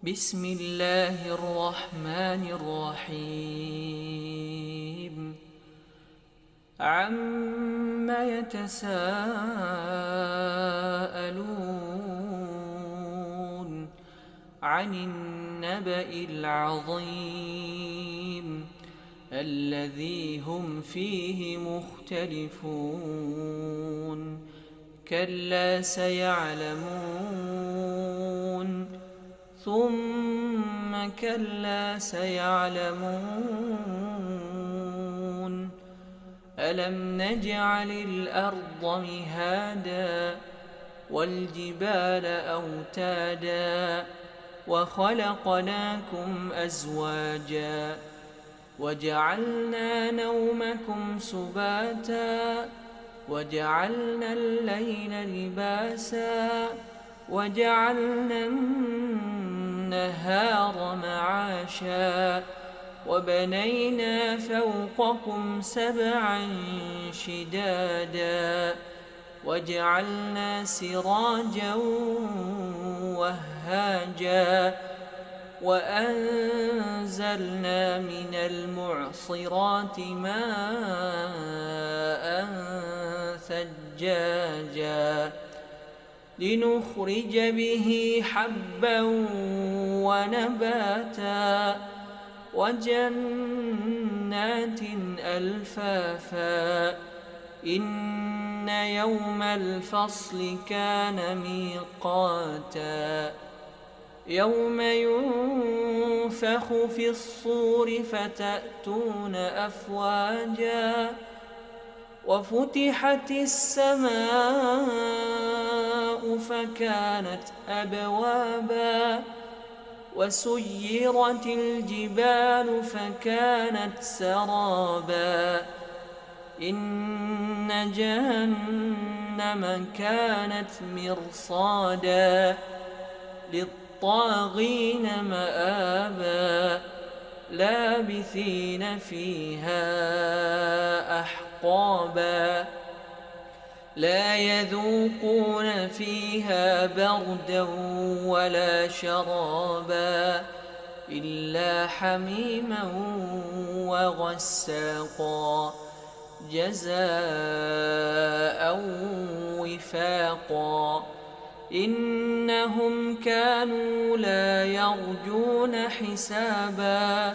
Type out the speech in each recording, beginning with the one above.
بسم الله الرحمن الرحيم عم يتساءلون عن النبأ العظيم الذي هم فيه مختلفون كلا سيعلمون ثم كلا سيعلمون ألم نجعل الأرض مهادا والجبال أوتادا وخلقناكم أزواجا وجعلنا نومكم سباتا وجعلنا الليل لباسا وجعلنا النهار معاشا وبنينا فوقكم سبعا شدادا وجعلنا سراجا وهاجا وأنزلنا من المعصرات ماء ثجاجا لنخرج به حبا ونباتا وجنات ألفافا إن يوم الفصل كان ميقاتا يوم ينفخ في الصور فتأتون أفواجا وفتحت السماء فكانت أبوابا وسيرت الجبال فكانت سرابا إن جهنم كانت مرصادا للطاغين مآبا لابثين فيها أحقابا لا يذوقون فيها بردا ولا شرابا إلا حميما وغساقا جزاء وفاقا إنهم كانوا لا يرجون حسابا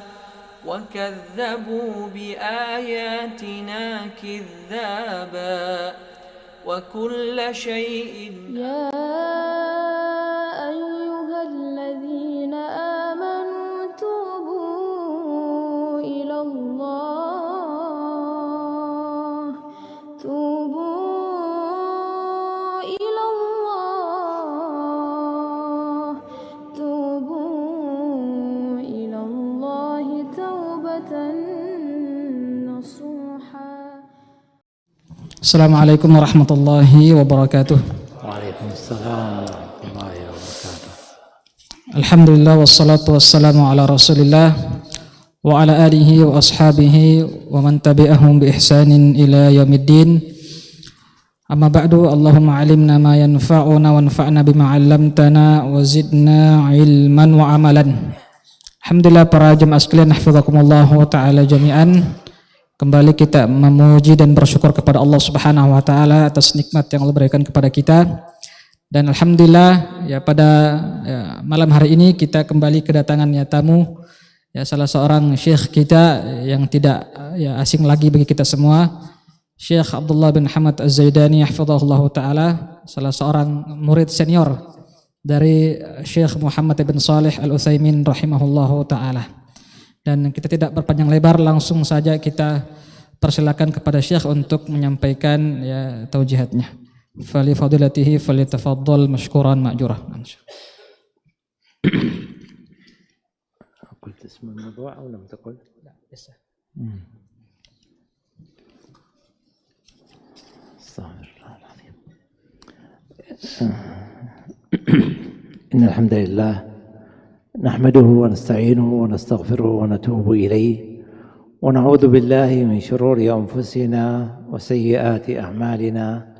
وكذبوا بآياتنا كذابا وكل شيء يا أيها الذين آمنوا توبوا إلى الله توبوا إلى الله توبوا إلى الله توبة نصوحا. Assalamualaikum warahmatullahi wabarakatuh. Waalaikumsalam warahmatullahi wabarakatuh. Alhamdulillah wassalatu wassalamu ala rasulillah wa ala alihi wa ashabihi wa man tabi'ahum bi ihsanin ila yaumiddin. Amma ba'du, Allahumma alimna ma yanfa'una wanfa'na bima 'allamtana wa zidna ilman wa amalan. Alhamdulillah para jemaah sekalian, hafizakumullah ta'ala jami'an. Kembali kita memuji dan bersyukur kepada Allah Subhanahu wa taala atas nikmat yang Allah berikan kepada kita. Dan alhamdulillah ya pada malam hari ini kita kembali kedatangan tamu salah seorang syekh kita yang tidak asing lagi bagi kita semua, Syekh Abdullah bin Hamad Az-Zaidani hafizahullah taala, salah seorang murid senior dari Syekh Muhammad bin Shalih Al-Utsaimin rahimahullah taala. Dan kita tidak berpanjang lebar, langsung saja kita persilakan kepada Syekh untuk menyampaikan taujihatnya. Fali fadilatihi falyatafaddal mashkuran ma'jura. قلت اسم الموضوع أو لم تقل؟ لا لسه. استغفر الله العظيم. إن الحمد لله نحمده ونستعينه ونستغفره ونتوب إليه ونعوذ بالله من شرور أنفسنا وسيئات أعمالنا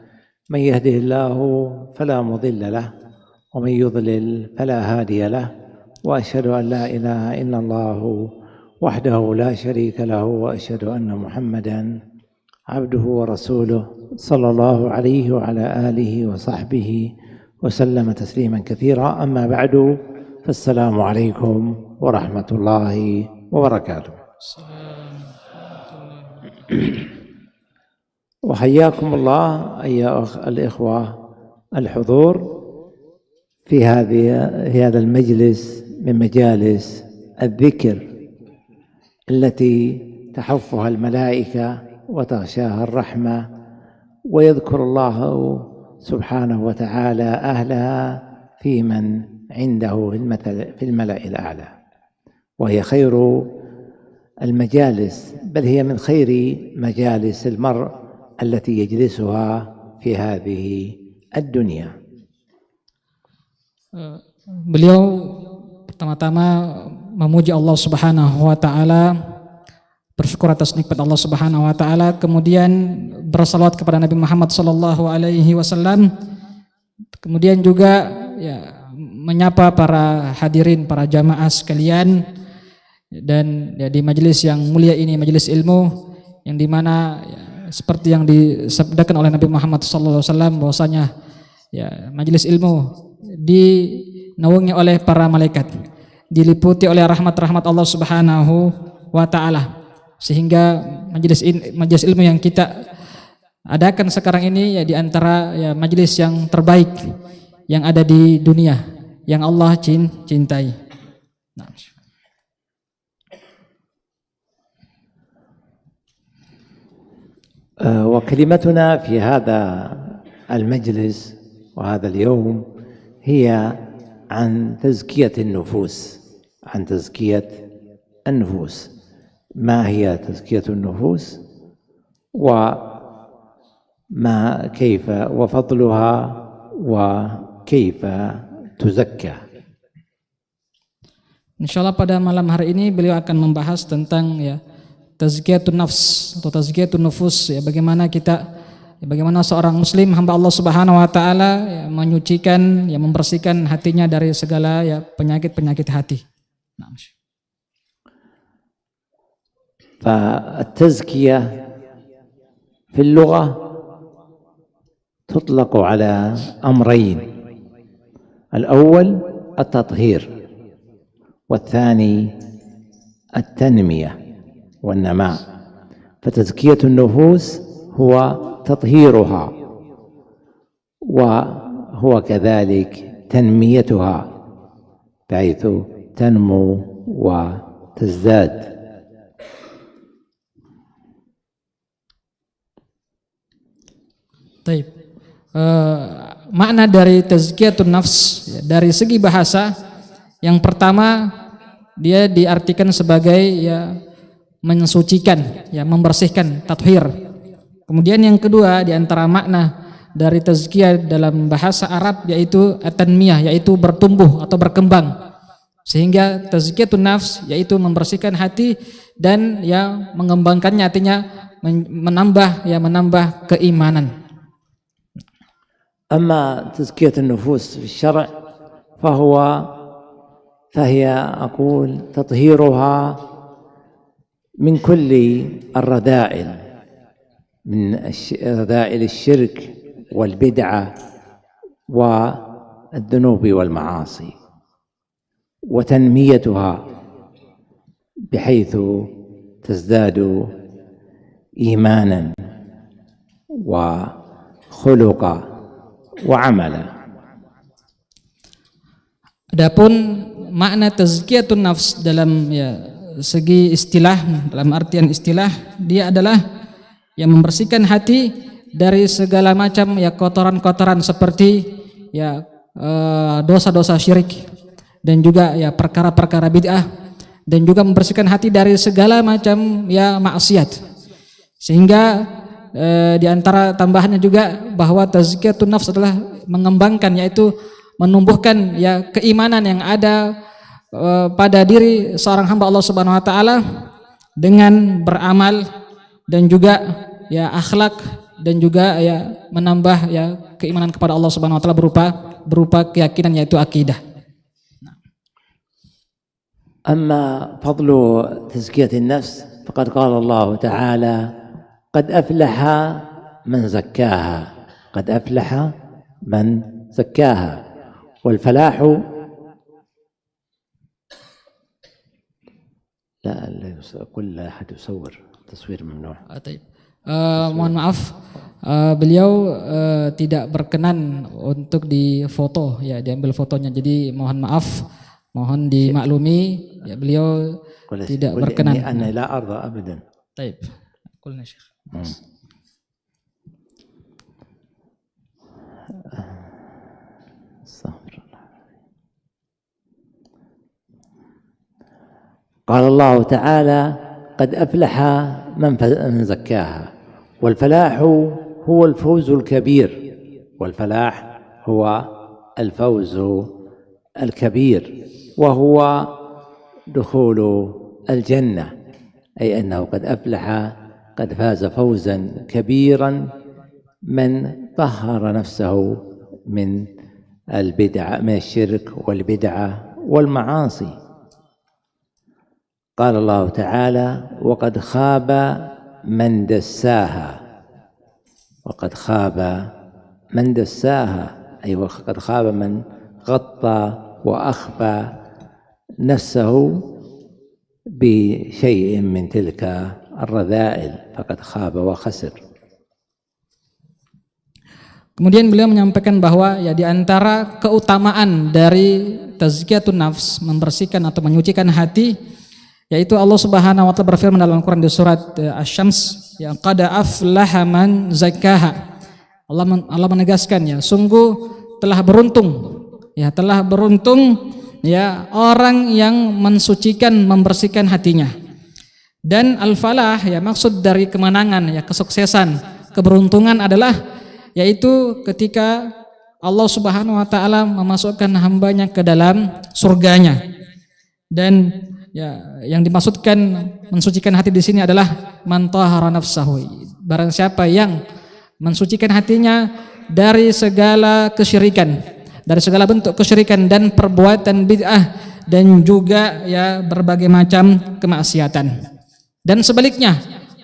من يهده الله فلا مضل له ومن يضلل فلا هادي له وأشهد أن لا إله إلا الله وحده لا شريك له وأشهد أن محمدا عبده ورسوله صلى الله عليه وعلى آله وصحبه وسلم تسليما كثيرا. أما بعد، فالسلام عليكم ورحمة الله وبركاته. وحياكم الله أيها الإخوة الحضور في هذا المجلس من مجالس الذكر التي تحفها الملائكة وتغشاها الرحمة، ويذكر الله سبحانه وتعالى أهلها في من عنده في الملأ الأعلى، وهي خير المجالس، بل هي من خير مجالس المرء التي يجلسها في هذه الدنيا. Beliau pertama-tama memuji Allah Subhanahu wa taala, bersyukur atas nikmat Allah Subhanahu wa taala, kemudian bersalawat kepada Nabi Muhammad sallallahu alaihi wasallam, kemudian juga ya menyapa para hadirin, para jamaah sekalian, dan ya, di majelis yang mulia ini, majelis ilmu, yang dimana ya, seperti yang disabdakan oleh Nabi Muhammad sallallahu alaihi wasallam bahwasanya ya majelis ilmu dinaungi oleh para malaikat, diliputi oleh rahmat-rahmat Allah Subhanahu wa taala, sehingga majelis ilmu yang kita adakan sekarang ini ya di antara ya majelis yang terbaik yang ada di dunia, yang Allah cintai. Nah. وكلمتنا في هذا المجلس وهذا اليوم هي عن تزكية النفوس، عن تزكية النفوس. ما هي تزكية النفوس وما كيف وفضلها وكيف تزكى. Insyaallah pada malam hari ini beliau akan membahas tentang ya tazkiyatun nafs atau tazkiyatun nufus, ya bagaimana seorang muslim hamba Allah Subhanahu wa taala ya, menyucikan, ya membersihkan hatinya dari segala ya penyakit-penyakit hati. Nah. فالتزكية في اللغة تطلق على أمرين: الأول التطهير، والثاني التنمية والنماء. فتزكية النفوس هو تطهيرها، وهو كذلك تنميتها بحيث تنمو وتزداد. Baik. Makna dari tazkiyatun nafs ya, dari segi bahasa, yang pertama dia diartikan sebagai ya mensucikan, ya membersihkan, tathhir. Kemudian yang kedua di antara makna dari tazkiyah dalam bahasa Arab yaitu at-tanmiyah, yaitu bertumbuh atau berkembang. Sehingga tazkiyatun nafs yaitu membersihkan hati dan ya mengembangkannya, artinya menambah keimanan. أما تزكية النفوس في الشرع فهي أقول تطهيرها من كل الرذائل، من رذائل الشرك والبدعة والذنوب والمعاصي، وتنميتها بحيث تزداد إيمانا وخلقا وعملا. Adapun makna tazkiyatun nafs dalam ya segi istilah, dalam artian istilah, dia adalah yang membersihkan hati dari segala macam ya kotoran-kotoran seperti ya dosa-dosa syirik dan juga ya perkara-perkara bid'ah, dan juga membersihkan hati dari segala macam ya maksiat. Sehingga di antara tambahannya juga bahwa tazkiyatun nafs adalah mengembangkan, yaitu menumbuhkan ya keimanan yang ada pada diri seorang hamba Allah Subhanahu wa taala dengan beramal, dan juga ya akhlak, dan juga ya menambah ya keimanan kepada Allah Subhanahu wa taala berupa keyakinan, yaitu akidah. أما فضل تزكية النفس فقد قال الله تعالى قد أفلح من زكاها، قد أفلح من زكاها. والفلاح لا كل أحد يصور، تصوير ممنوع. Mohon maaf, beliau tidak berkenan untuk difoto, ya diambil fotonya. Jadi mohon maaf, mohon dimaklumi, ya beliau tidak berkenan. أنا لا أرضى أبدا. طيب قلنا شيخ. قال الله تعالى قد أفلح من زكاها. والفلاح هو الفوز الكبير، والفلاح هو الفوز الكبير، وهو دخول الجنة، أي أنه قد أفلح، قد فاز فوزا كبيرا من طهر نفسه من البدع، من الشرك والبدعة والمعاصي. قال الله تعالى وقد خاب من دساها، وقد خاب من دساها، أي وقد خاب من غطى وأخفى نفسه بشيء من تلك الرذائل فقد خاب وخسر. Kemudian beliau menyampaikan bahwa ya di antara keutamaan dari tazkiyatun nafs, membersihkan atau menyucikan hati, yaitu Allah Subhanahu wa taala berfirman dalam Al-Qur'an di surat Asy-Syams, ya qad aflaha man zakkaha. Allah menegaskan, ya sungguh telah beruntung, ya telah beruntung ya orang yang mensucikan, membersihkan hatinya. Dan al-falah, ya maksud dari kemenangan, ya kesuksesan, keberuntungan adalah yaitu ketika Allah Subhanahu wa taala memasukkan hambanya ke dalam surganya. Dan ya yang dimaksudkan mensucikan hati di sini adalah man tahara nafsahu. Barang siapa yang mensucikan hatinya dari segala kesyirikan, dari segala bentuk kesyirikan dan perbuatan bid'ah, dan juga ya berbagai macam kemaksiatan. Dan sebaliknya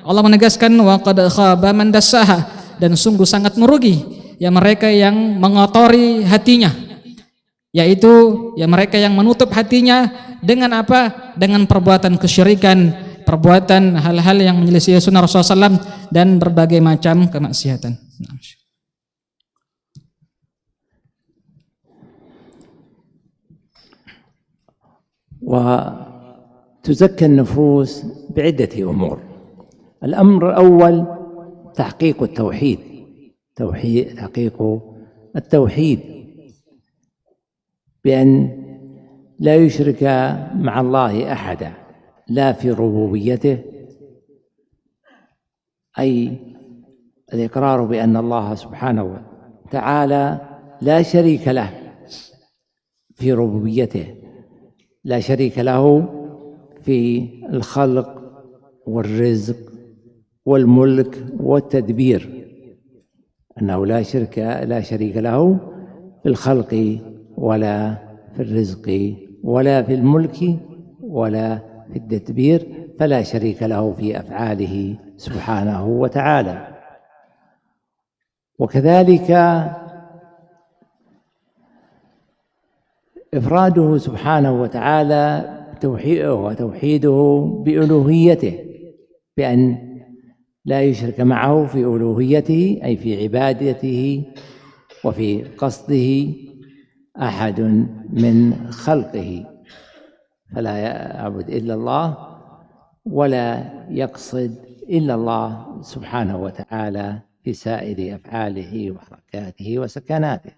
Allah menegaskan wa qad khaba man dassaha, dan sungguh sangat merugi ya mereka yang mengotori hatinya, yaitu ya mereka yang menutup hatinya dengan apa? Dengan perbuatan kesyirikan, perbuatan hal-hal yang menyelisih sunnah Rasulullah SAW dan berbagai macam kemaksiatan. وتزكى النفوس بعدة أمور. الأمر الأول تحقيق التوحيد، تحقيق التوحيد بأن لا يشرك مع الله أحدا، لا في ربوبيته، أي الإقرار بأن الله سبحانه وتعالى لا شريك له في ربوبيته، لا شريك له في الخلق والرزق والملك والتدبير، أنه لا شريك له في الخلق ولا في الرزق ولا في الملك ولا في التدبير، فلا شريك له في أفعاله سبحانه وتعالى. وكذلك إفراده سبحانه وتعالى وتوحيده بألوهيته، بأن لا يشرك معه في ألوهيته، أي في عبادته وفي قصده أحد من خلقه، فلا يعبد إلا الله ولا يقصد إلا الله سبحانه وتعالى في سائر أفعاله وحركاته وسكناته.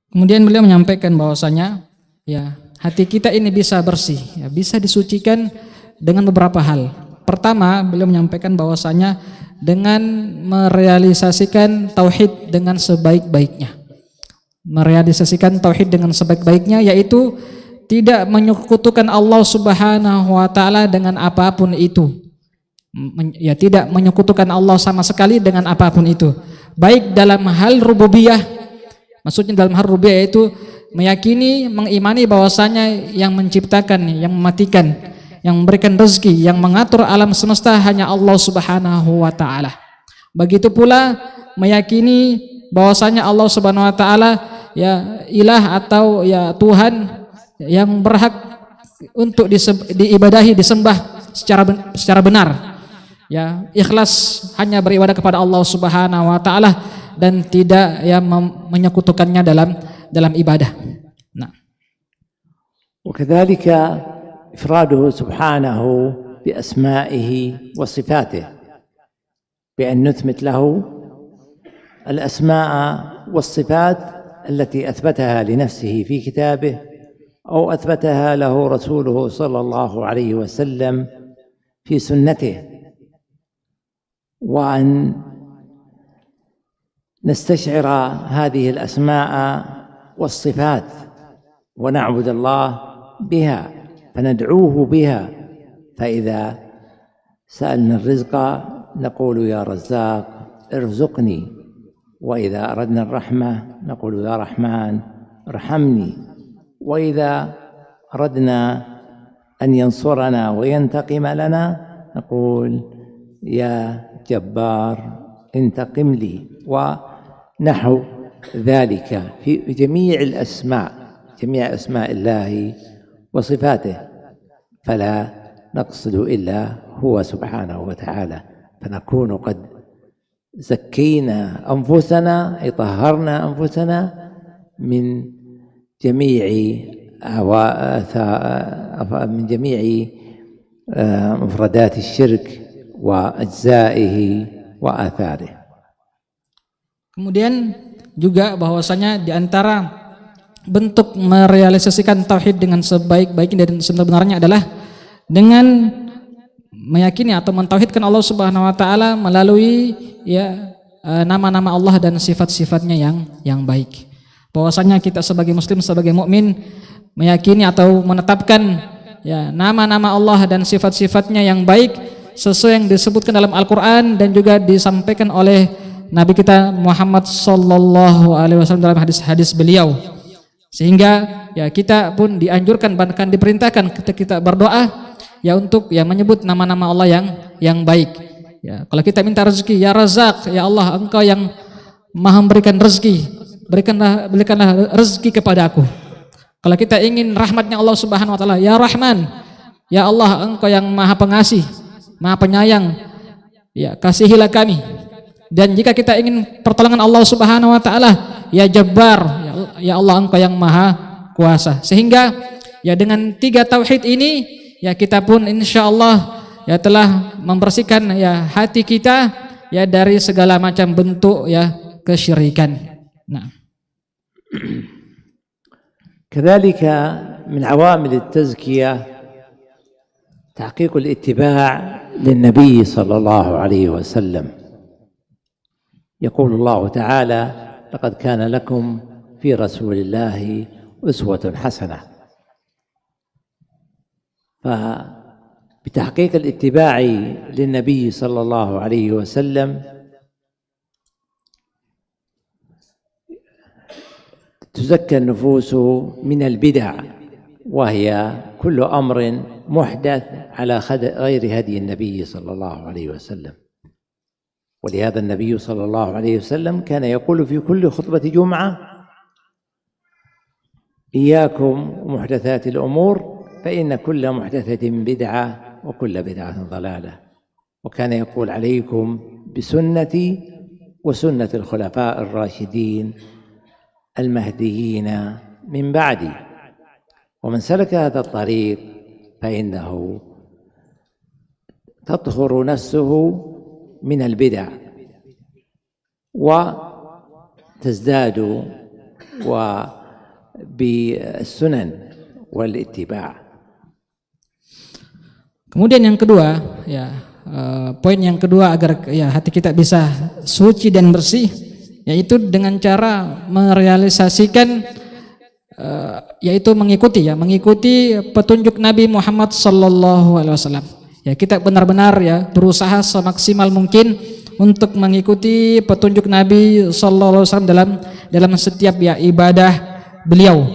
Kemudian beliau menyampaikan bahwasanya ya hati kita ini bisa bersih, ya bisa disucikan dengan beberapa hal. Pertama, beliau menyampaikan bahwasanya dengan merealisasikan tauhid dengan sebaik-baiknya. Merealisasikan tauhid dengan sebaik-baiknya, yaitu tidak menyekutukan Allah Subhanahu wa taala dengan apapun itu. Ya tidak menyekutukan Allah sama sekali dengan apapun itu. Baik dalam hal rububiyah, maksudnya dalam hal rububiyah yaitu meyakini, mengimani bahwasanya yang menciptakan, yang mematikan, yang memberikan rezeki, yang mengatur alam semesta hanya Allah Subhanahu wa taala. Begitu pula meyakini bahwasanya Allah Subhanahu wa taala ya ilah atau ya Tuhan yang berhak untuk diibadahi, disembah secara benar. Ya, ikhlas hanya beribadah kepada Allah Subhanahu wa taala dan tidak ya menyekutukannya dalam ibadah. Nah. وكذلك إفراده سبحانه بأسمائه وصفاته بأن نثبت له الأسماء والصفات التي أثبتها لنفسه في كتابه أو أثبتها له رسوله صلى الله عليه وسلم في سنته، وأن نستشعر هذه الأسماء والصفات ونعبد الله بها، فندعوه بها. فإذا سألنا الرزق نقول يا رزاق ارزقني، وإذا أردنا الرحمة نقول يا رحمن ارحمني، وإذا أردنا أن ينصرنا وينتقم لنا نقول يا جبار انتقم لي، ونحو ذلك في جميع الأسماء، جميع أسماء الله وصفاته، فلا نقصد إلا هو سبحانه وتعالى، فنكون قد زكينا أنفسنا، أي طهرنا أنفسنا من جميع مفردات الشرك وأجزائه وآثاره. Kemudian juga bahwasanya di antara bentuk merealisasikan tauhid dengan sebaik-baiknya dan sebenarnya adalah dengan meyakini atau mentauhidkan Allah Subhanahu wa taala melalui ya nama-nama Allah dan sifat-sifatnya yang baik. Bahwasanya kita sebagai muslim, sebagai mukmin meyakini atau menetapkan ya nama-nama Allah dan sifat-sifatnya yang baik sesuai yang disebutkan dalam Al-Qur'an dan juga disampaikan oleh Nabi kita Muhammad sallallahu alaihi wasallam dalam hadis-hadis beliau. Sehingga ya kita pun dianjurkan bahkan diperintahkan ketika kita berdoa ya untuk ya menyebut nama-nama Allah yang baik. Ya, kalau kita minta rezeki, ya Razak, ya Allah, Engkau yang Maha memberikan rezeki, berikanlah rezeki kepada aku. Kalau kita ingin rahmatnya Allah Subhanahu wa taala, ya Rahman, ya Allah, Engkau yang Maha Pengasih, Maha Penyayang, ya kasihilah kami. Dan jika kita ingin pertolongan Allah Subhanahu wa taala, ya Jabbar, ya Allah, Engkau yang Maha Kuasa. Sehingga ya dengan 3 tauhid ini ya kita pun insyaallah ya telah membersihkan ya hati kita ya dari segala macam bentuk ya kesyirikan. Nah. كذلك من عوامل التزكية تحقيق الاتباع للنبي صلى الله عليه وسلم. يقول الله تعالى: لقد كان لكم في رسول الله أسوة حسنة. فبتحقيق الاتباع للنبي صلى الله عليه وسلم تزكى النفوس من البدع، وهي كل أمر محدث على غير هدي النبي صلى الله عليه وسلم. ولهذا النبي صلى الله عليه وسلم كان يقول في كل خطبة جمعة: إياكم محدثات الأمور فإن كل محدثة بدعة وكل بدعة ضلالة. وكان يقول: عليكم بسنتي وسنة الخلفاء الراشدين المهديين من بعدي، ومن سلك هذا الطريق فإنه تطهر نفسه من البدع وتزداد بالسنن والاتباع. Kemudian yang kedua ya poin yang kedua agar ya hati kita bisa suci dan bersih yaitu dengan cara merealisasikan yaitu mengikuti petunjuk Nabi Muhammad sallallahu alaihi wasallam. Ya kita benar-benar ya berusaha semaksimal mungkin untuk mengikuti petunjuk Nabi sallallahu alaihi wasallam dalam setiap ya ibadah beliau.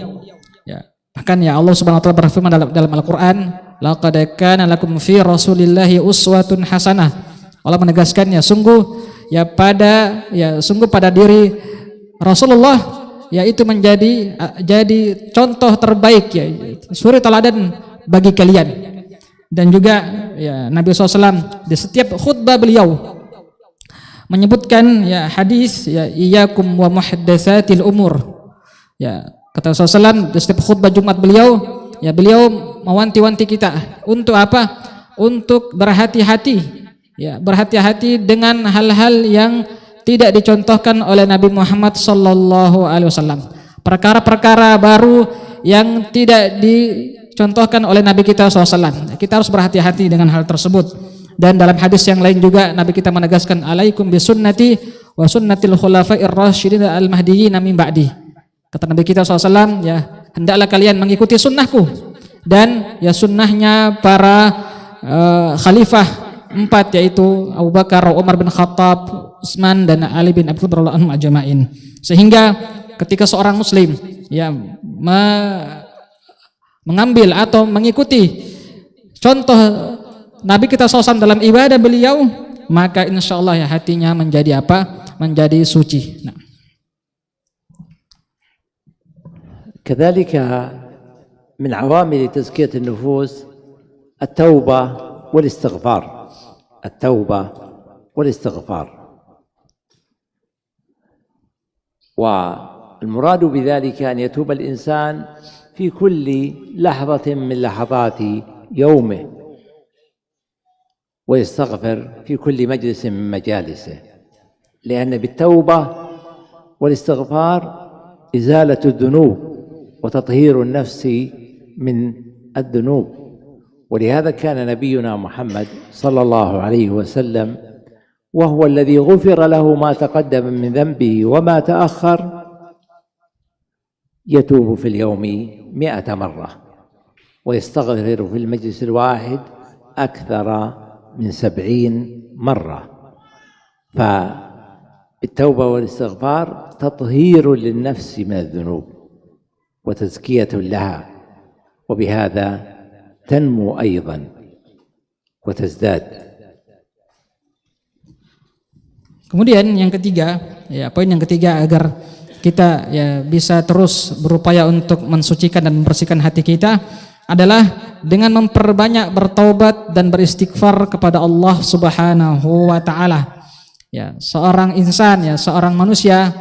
Ya, bahkan ya Allah Subhanahu wa taala berfirman dalam Al-Qur'an, laqad kana lakum fi Rasulillahi uswatun hasanah. Allah menegaskannya, sungguh pada diri Rasulullah yaitu jadi contoh terbaik, ya, suri teladan bagi kalian. Dan juga ya Nabi SAW di setiap khutbah beliau menyebutkan ya hadis ya iyyakum wa muhdatsatil umur. Ya, kata Rasulullah SAW di setiap khutbah Jumat beliau mewanti-wanti kita untuk apa? Untuk berhati-hati, ya, berhati-hati dengan hal-hal yang tidak dicontohkan oleh Nabi Muhammad sallallahu alaihi wasallam. Perkara-perkara baru yang tidak dicontohkan oleh Nabi kita SAW. Kita harus berhati-hati dengan hal tersebut. Dan dalam hadis yang lain juga Nabi kita menegaskan, alaikum bisunnati wa sunnatil khulafa'ir rasyidin al-mahdiyyin min ba'di. Kata Nabi kita SAW, ya, hendaklah kalian mengikuti sunnahku dan ya sunnahnya para khalifah 4, yaitu Abu Bakar, Umar bin Khattab, Utsman dan Ali bin Abi Thalib radhiyallahu anhum ajma'in. Sehingga ketika seorang muslim ya mengambil atau mengikuti contoh Nabi kita SAW dalam ibadah beliau, maka insya Allah ya hatinya menjadi apa? Menjadi suci. Nah. كذلك من عوامل تزكية النفوس التوبة والاستغفار. التوبة والاستغفار. والمراد بذلك أن يتوب الإنسان في كل لحظة من لحظات يومه، ويستغفر في كل مجلس من مجالسه، لأن بالتوبة والاستغفار إزالة الذنوب وتطهير النفس من الذنوب. ولهذا كان نبينا محمد صلى الله عليه وسلم وهو الذي غفر له ما تقدم من ذنبه وما تأخر يتوب في اليوم 100 مرة، ويستغفر في المجلس الواحد أكثر من 70 مرة. فالتوبة والاستغفار تطهير للنفس من الذنوب وتزكية لها، وبهذا تنمو أيضا وتزداد. Kemudian yang ketiga, ya poin yang ketiga agar kita ya bisa terus berupaya untuk mensucikan dan membersihkan hati kita adalah dengan memperbanyak bertaubat dan beristighfar kepada Allah Subhanahu wa taala. Ya, seorang insan, ya seorang manusia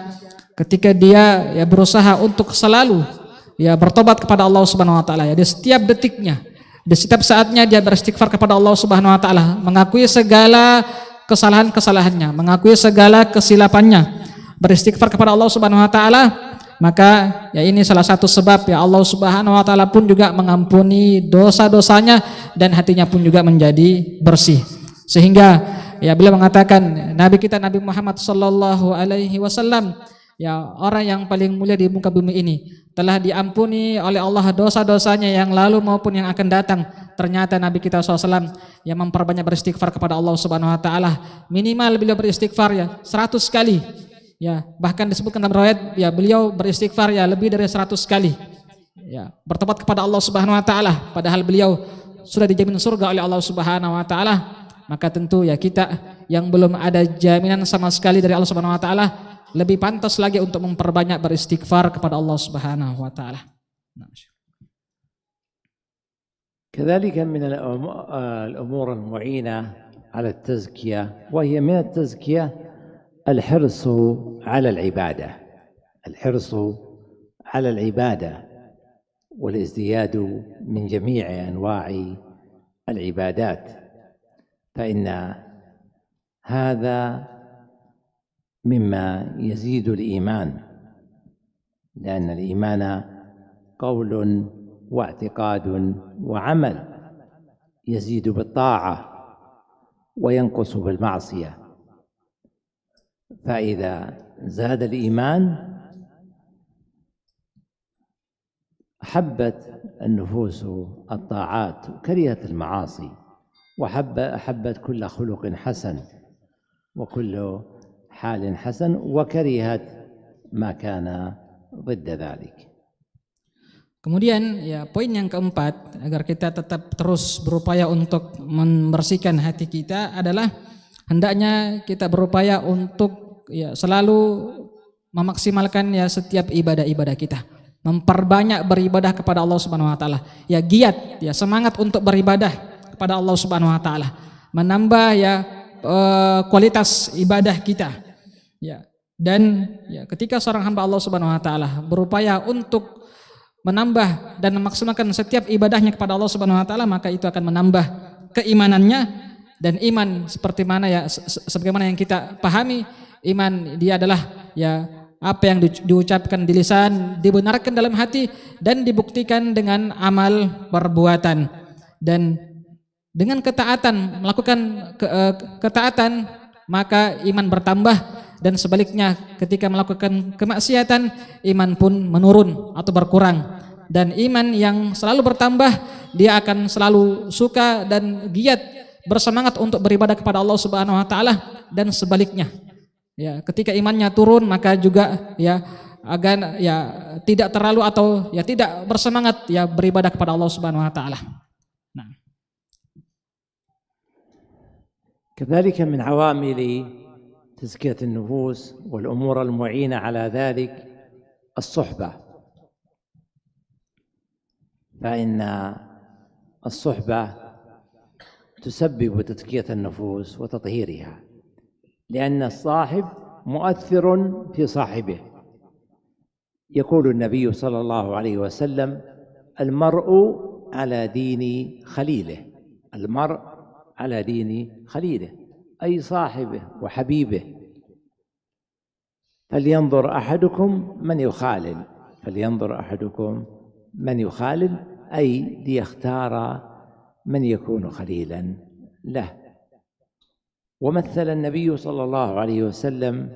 ketika dia ya berusaha untuk selalu ya bertobat kepada Allah Subhanahu wa taala, ya di setiap detiknya, di setiap saatnya dia beristighfar kepada Allah Subhanahu wa taala, mengakui segala kesalahan-kesalahannya, mengakui segala kesilapannya, beristighfar kepada Allah Subhanahu wa taala, maka ya ini salah satu sebab ya Allah Subhanahu wa taala pun juga mengampuni dosa-dosanya dan hatinya pun juga menjadi bersih. Sehingga ya beliau mengatakan, Nabi kita Nabi Muhammad sallallahu alaihi wasallam, ya orang yang paling mulia di muka bumi ini, telah diampuni oleh Allah dosa-dosanya yang lalu maupun yang akan datang. Ternyata Nabi kita SAW yang memperbanyak beristighfar kepada Allah Subhanahu wa taala, minimal beliau beristighfar ya 100 kali. Ya, bahkan disebutkan dalam riwayat ya beliau beristighfar ya lebih dari 100 kali. Ya, bertobat kepada Allah Subhanahu wa taala padahal beliau sudah dijamin surga oleh Allah Subhanahu wa taala. Maka tentu ya kita yang belum ada jaminan sama sekali dari Allah Subhanahu wa taala, lebih pantas lagi untuk memperbanyak beristighfar kepada Allah Subhanahu wa taala. كذلك من الأمور المعينة على التزكية، وهي من التزكية الحرص على العبادة، الحرص على العبادة والازدياد من جميع أنواع العبادات، فإن هذا مما يزيد الإيمان، لأن الإيمان قول واعتقاد وعمل، يزيد بالطاعة وينقص بالمعصية. فإذا زاد الإيمان حبت النفوس الطاعات وكرهت المعاصي، وحبت كل خلق حسن وكل حال حسن، وكرهت ما كان ضد ذلك. Kemudian ya poin yang keempat agar kita tetap terus berupaya untuk membersihkan hati kita adalah hendaknya kita berupaya untuk ya selalu memaksimalkan ya setiap ibadah-ibadah kita. Memperbanyak beribadah kepada Allah Subhanahu wa taala. Ya giat, ya semangat untuk beribadah kepada Allah Subhanahu wa taala. Menambah ya kualitas ibadah kita. Ya. Dan ya ketika seorang hamba Allah Subhanahu wa taala berupaya untuk menambah dan memaksimalkan setiap ibadahnya kepada Allah Subhanahu wa taala, maka itu akan menambah keimanannya. Dan iman seperti mana ya sebagaimana yang kita pahami, iman dia adalah ya apa yang diucapkan di lisan, dibenarkan dalam hati dan dibuktikan dengan amal perbuatan. Dan dengan ketaatan, melakukan ketaatan, maka iman bertambah, dan sebaliknya ketika melakukan kemaksiatan, iman pun menurun atau berkurang. Dan iman yang selalu bertambah, dia akan selalu suka dan giat bersemangat untuk beribadah kepada Allah Subhanahu wa taala, dan sebaliknya. Ya, ketika imannya turun, maka juga ya agar ya tidak terlalu atau ya tidak bersemangat ya beribadah kepada Allah Subhanahu wa taala. Nah. كذلك من عوامل تزكية النفوس والأمور المعينة على ذلك الصحبة، فإن الصحبة تسبب تزكية النفوس وتطهيرها، لأن الصاحب مؤثر في صاحبه. يقول النبي صلى الله عليه وسلم: المرء على دين خليله، المرء على دين خليله، أي صاحبه وحبيبه. فلينظر أحدكم من يخالل، فلينظر أحدكم من يخالل، أي ليختار من يكون خليلا له. ومثل النبي صلى الله عليه وسلم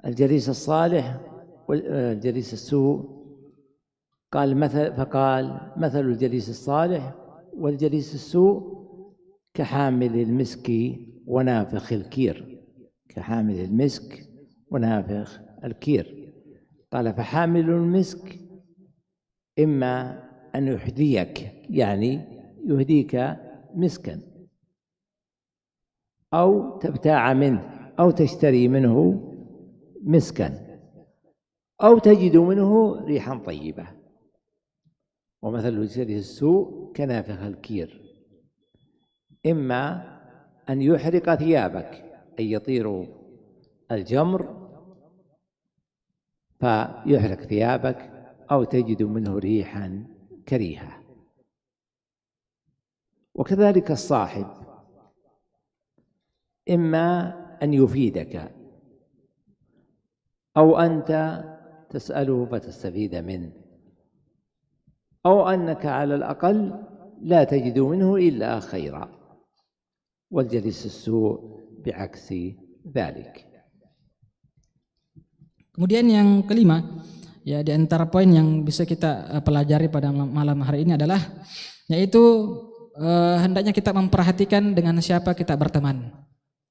الجليس الصالح والجليس السوء، قال مثل الجليس الصالح والجليس السوء كحامل المسك ونافخ الكير، كحامل المسك ونافخ الكير. قال: فحامل المسك إما أن يهديك، يعني يهديك مسكا، أو تبتاع منه، أو تشتري منه مسكا، أو تجد منه ريحا طيبة. ومثل الجليس السوء كنافخ الكير، إما أن يحرق ثيابك، أي يطير الجمر فيحرق ثيابك، أو تجد منه ريحا كريهة. وكذلك الصاحب إما أن يفيدك، أو أنت تسأله فتستفيد منه، أو أنك على الأقل لا تجد منه إلا خيرا. والجليس السوء بعكس ذلك. Kemudian yang kelima, ya di antara poin yang bisa kita pelajari pada malam hari ini adalah yaitu hendaknya kita memperhatikan dengan siapa kita berteman.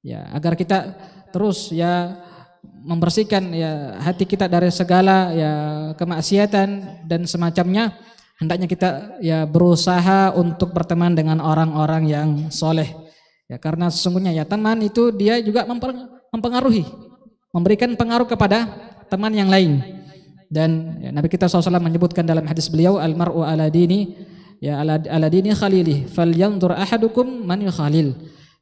Ya, agar kita terus ya membersihkan ya hati kita dari segala ya kemaksiatan dan semacamnya. Hendaknya kita ya berusaha untuk berteman dengan orang-orang yang soleh. Ya, karena sesungguhnya ya teman itu dia juga mempengaruhi, memberikan pengaruh kepada teman yang lain. Dan ya, Nabi kita SAW menyebutkan dalam hadis beliau, al-mar'u ala dini ya ala dini khalili falyanzur ahadukum man yukhalil.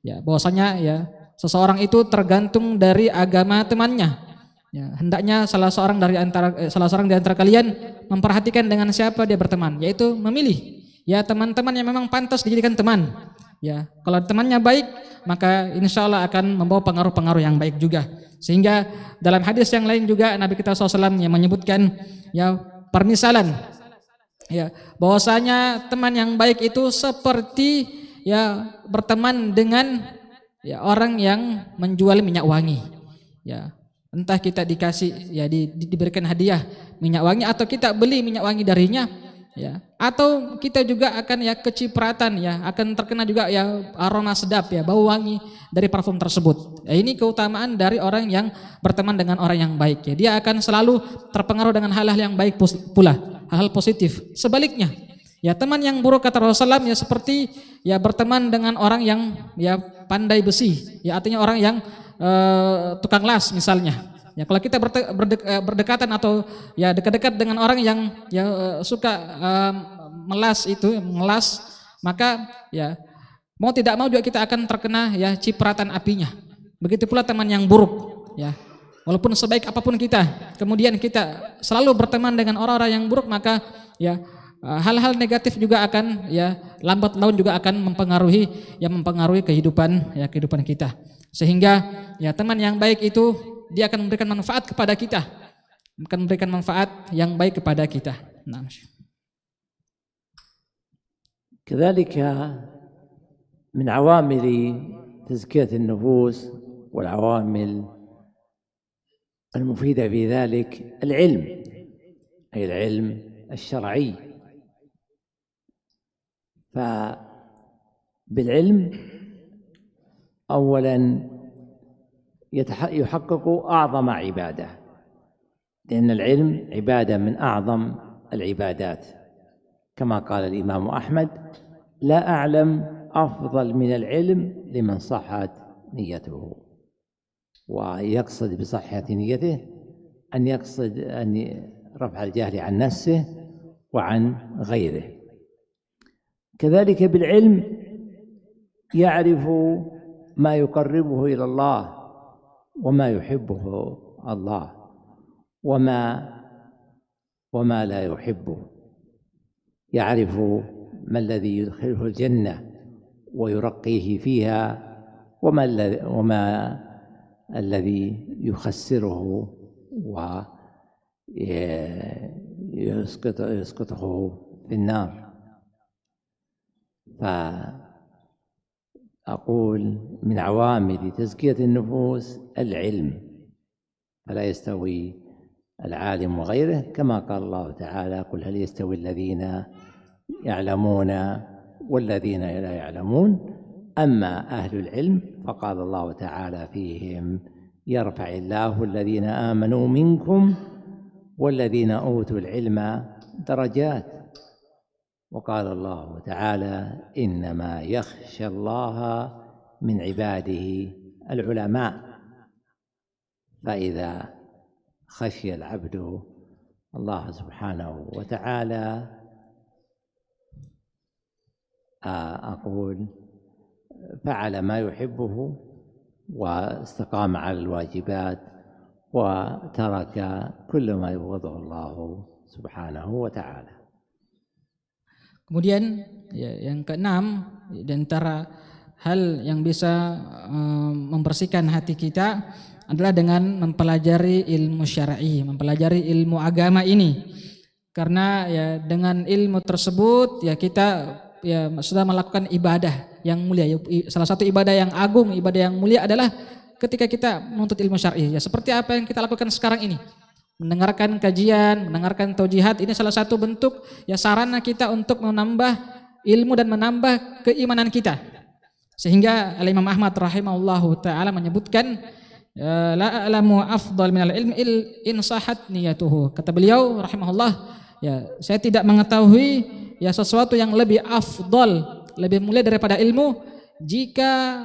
Ya, bahwasanya ya seseorang itu tergantung dari agama temannya. Ya, hendaknya salah seorang di antara kalian memperhatikan dengan siapa dia berteman, yaitu memilih ya teman-teman yang memang pantas dijadikan teman. Ya, kalau temannya baik, maka insya Allah akan membawa pengaruh-pengaruh yang baik juga. Sehingga dalam hadis yang lain juga Nabi kita SAW yang menyebutkan ya permisalan, ya bahwasanya teman yang baik itu seperti ya berteman dengan ya orang yang menjual minyak wangi. Ya, entah kita dikasih ya diberikan hadiah minyak wangi atau kita beli minyak wangi darinya. Ya, atau kita juga akan ya kecipratan ya, akan terkena juga ya aroma sedap ya, bau wangi dari parfum tersebut. Ya, ini keutamaan dari orang yang berteman dengan orang yang baik ya. Dia akan selalu terpengaruh dengan hal-hal yang baik pula. hal-hal positif. Sebaliknya, ya teman yang buruk kata Rasulullah SAW ya seperti ya berteman dengan orang yang ya pandai besi, ya artinya orang yang tukang las misalnya. Ya kalau kita berdekatan atau ya dekat-dekat dengan orang yang ya suka melas, maka ya mau tidak mau juga kita akan terkena ya cipratan apinya. Begitu pula teman yang buruk, ya. Walaupun sebaik apapun kita, kemudian kita selalu berteman dengan orang-orang yang buruk, maka ya hal-hal negatif juga akan ya lambat laun juga akan mempengaruhi kehidupan kita. Sehingga ya teman yang baik itu dia akan memberikan manfaat kepada kita, akan memberikan manfaat yang baik kepada kita. Nah, كذلك من عوامل تزكية النفوس والعوامل المفيدة في ذلك العلم، أي العلم الشرعي. فبالعلم أولا يحقق أعظم عبادة، لأن العلم عبادة من أعظم العبادات، كما قال الإمام أحمد: لا أعلم أفضل من العلم لمن صحت نيته. ويقصد بصحة نيته أن يقصد أن رفع الجهل عن نفسه وعن غيره. كذلك بالعلم يعرف ما يقربه إلى الله وما يحبه الله وما لا يحبه، يعرف ما الذي يدخله الجنة ويرقيه فيها وما الذي يخسره ويسقطه في النار. فأقول من عوامل تزكية النفوس العلم، فلا يستوي العالم وغيره، كما قال الله تعالى: قل هل يستوي الذين يعلمون والذين لا يعلمون، أما أهل العلم فقال الله تعالى فيهم: يرفع الله الذين آمنوا منكم والذين أوتوا العلم درجات. وقال الله تعالى: إنما يخشى الله من عباده العلماء. فإذا خشي العبد الله سبحانه وتعالى أقول فعل ما يحبه واستقام على الواجبات وترك كل ما يبغضه الله سبحانه وتعالى. Kemudian ya, yang keenam di antara hal yang bisa membersihkan hati kita adalah dengan mempelajari ilmu syar'i, mempelajari ilmu agama ini. Karena ya dengan ilmu tersebut ya kita ya sudah melakukan ibadah yang mulia. Salah satu ibadah yang agung, ibadah yang mulia adalah ketika kita menuntut ilmu syar'i. Ya seperti apa yang kita lakukan sekarang ini. Mendengarkan kajian, mendengarkan taujihat, ini salah satu bentuk ya sarana kita untuk menambah ilmu dan menambah keimanan kita. Sehingga Al-Imam Ahmad rahimahullahu taala menyebutkan la a'lamu afdal minal ilmi in sahat niyatuhu. Kata beliau rahimahullah, ya saya tidak mengetahui ya sesuatu yang lebih afdal, lebih mulia daripada ilmu jika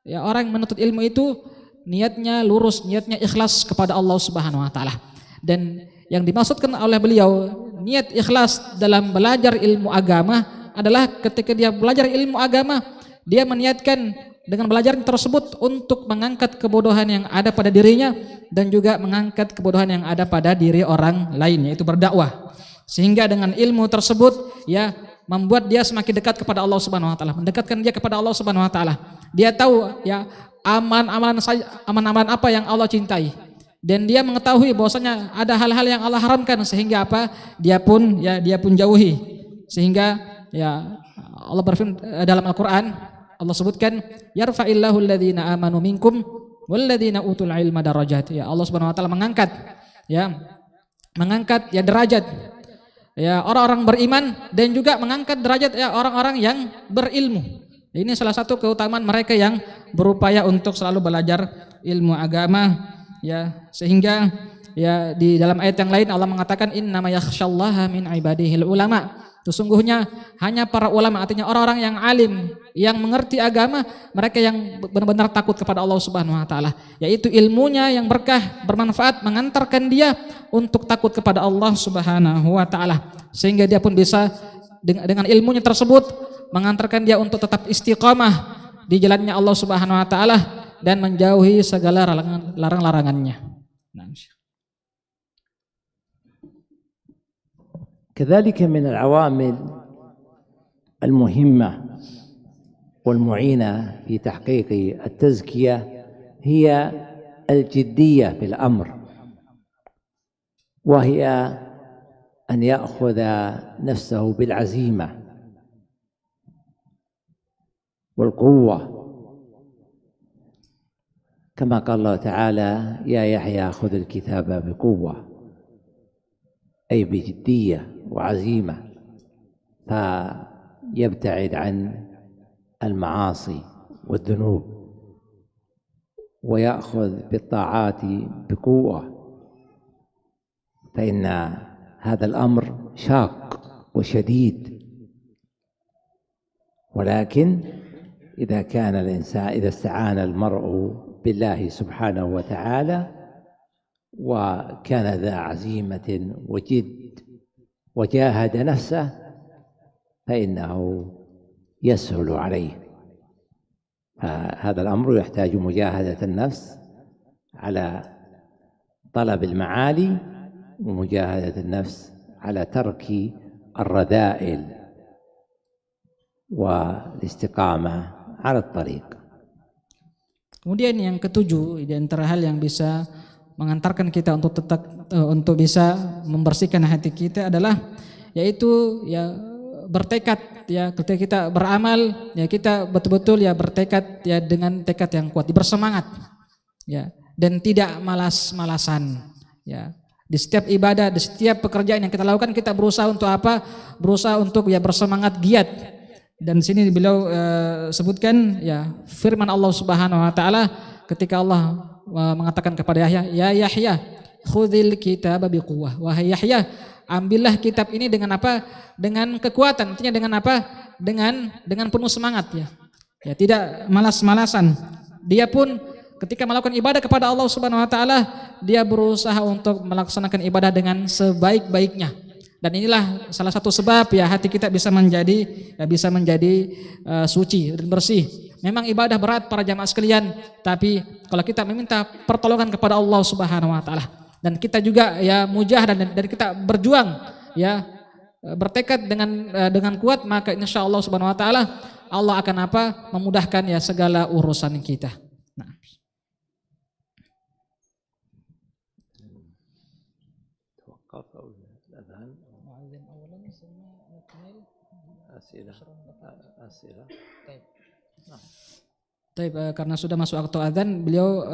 ya orang menuntut ilmu itu niatnya lurus, niatnya ikhlas kepada Allah Subhanahu wa taala. Dan yang dimaksudkan oleh beliau niat ikhlas dalam belajar ilmu agama adalah ketika dia belajar ilmu agama, dia meniatkan dengan belajar tersebut untuk mengangkat kebodohan yang ada pada dirinya dan juga mengangkat kebodohan yang ada pada diri orang lain, yaitu berdakwah. Sehingga dengan ilmu tersebut ya membuat dia semakin dekat kepada Allah Subhanahu wa taala, mendekatkan dia kepada Allah Subhanahu wa taala. Dia tahu ya amalan-amalan apa yang Allah cintai. Dan dia mengetahui bahwasanya ada hal-hal yang Allah haramkan, sehingga apa? Dia pun jauhi. Sehingga ya Allah berfirman dalam Al-Qur'an, Allah sebutkan yarfa'illahu alladhina amanu minkum walladzina utul ilma darajat. Ya Allah Subhanahu wa taala mengangkat ya derajat ya orang-orang beriman dan juga mengangkat derajat ya orang-orang yang berilmu. Ini salah satu keutamaan mereka yang berupaya untuk selalu belajar ilmu agama ya, sehingga ya di dalam ayat yang lain Allah mengatakan innama yakhsyallaha min ibadihil ulama. Sesungguhnya hanya para ulama, artinya orang-orang yang alim, yang mengerti agama, mereka yang benar-benar takut kepada Allah Subhanahu wa taala, yaitu ilmunya yang berkah, bermanfaat, mengantarkan dia untuk takut kepada Allah Subhanahu wa taala, sehingga dia pun bisa dengan ilmunya tersebut mengantarkan dia untuk tetap istiqamah di jalannya Allah Subhanahu wa taala dan menjauhi segala larang-larangannya. كذلك من العوامل المهمة والمعينة في تحقيق التزكية هي الجدية في الأمر، وهي أن يأخذ نفسه بالعزيمة والقوة، كما قال الله تعالى يا يحيى خذ الكتاب بقوة، أي بجدية وعزيمة، فيبتعد عن المعاصي والذنوب ويأخذ بالطاعات بقوة، فإن هذا الأمر شاق وشديد، ولكن إذا كان الإنسان إذا استعان المرء بالله سبحانه وتعالى وكان ذا عزيمة وجد وجاهد نفسه فإنه يسهل عليه. هذا الأمر يحتاج مجاهدة النفس على طلب المعالي ومجاهدة النفس على ترك الرذائل والاستقامة على الطريق. Kemudian yang ketujuh, di antara hal yang bisa mengantarkan kita untuk tetap untuk bisa membersihkan hati kita adalah yaitu ya bertekad, ya ketika kita beramal ya kita betul-betul ya bertekad ya dengan tekad yang kuat, bersemangat ya, dan tidak malas-malasan ya. Di setiap ibadah, di setiap pekerjaan yang kita lakukan kita berusaha untuk apa? Berusaha untuk ya bersemangat giat. Dan sini beliau sebutkan ya firman Allah Subhanahu wa taala ketika Allah mengatakan kepada Yahya, ya Yahya khudhil kitaba biquwwah, wahai Yahya ambillah kitab ini dengan apa? Dengan kekuatan, artinya dengan apa? Dengan penuh semangat ya. Ya tidak malas-malasan. Dia pun ketika melakukan ibadah kepada Allah Subhanahu wa taala, dia berusaha untuk melaksanakan ibadah dengan sebaik-baiknya. Dan inilah salah satu sebab ya hati kita bisa menjadi suci dan bersih. Memang ibadah berat para jamaah sekalian, tapi kalau kita meminta pertolongan kepada Allah Subhanahu wa taala dan kita juga ya mujahadah dan kita berjuang ya bertekad dengan kuat, maka insyaallah Subhanahu wa taala Allah akan apa? Memudahkan ya segala urusan kita. Nah. Karena sudah masuk waktu azan, beliau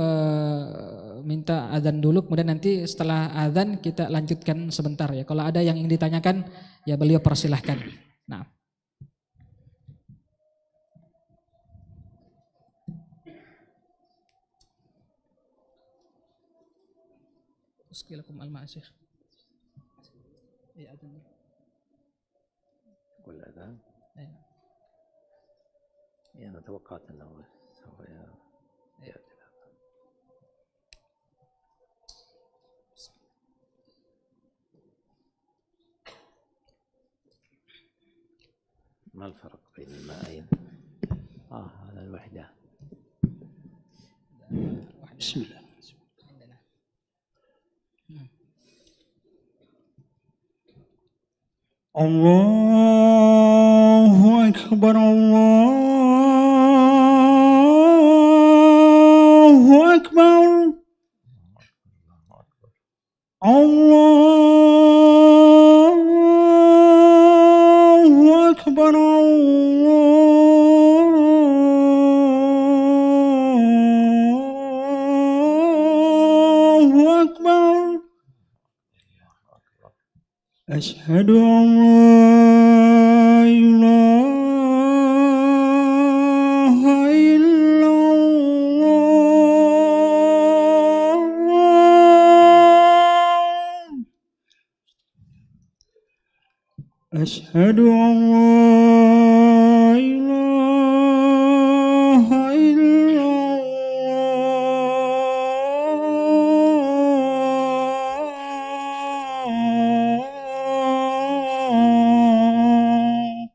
minta azan dulu, kemudian nanti setelah azan kita lanjutkan sebentar ya. Kalau ada yang ingin ditanyakan ya beliau persilahkan. Nah. Uskilakum al-ma'asyih. Ya azan. كل أذان يعني أنا توقعت أنه سوف يأتي. ما الفرق بين الماءين؟ هذا الوحدة. بسم الله. الله أكبر الله أكبر الله أكبر الله أكبر أشهد أن لا إله إلا الله أشهد أن لا إله إلا الله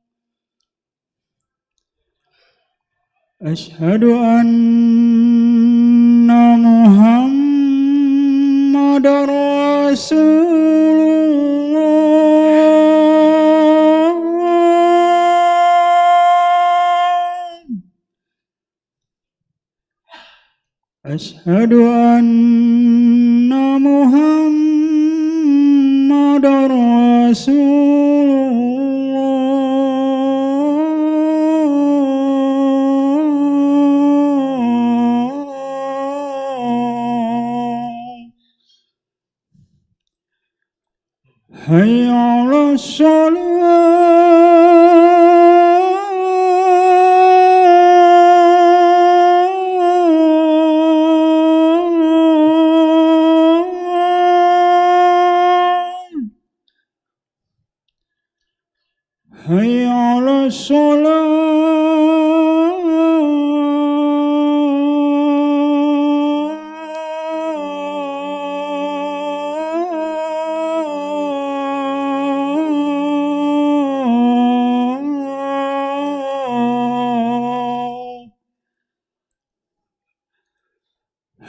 أشهد أن محمد رسول الله أشهد أن محمد رسول الله حي على الصلاة حي على الصلاة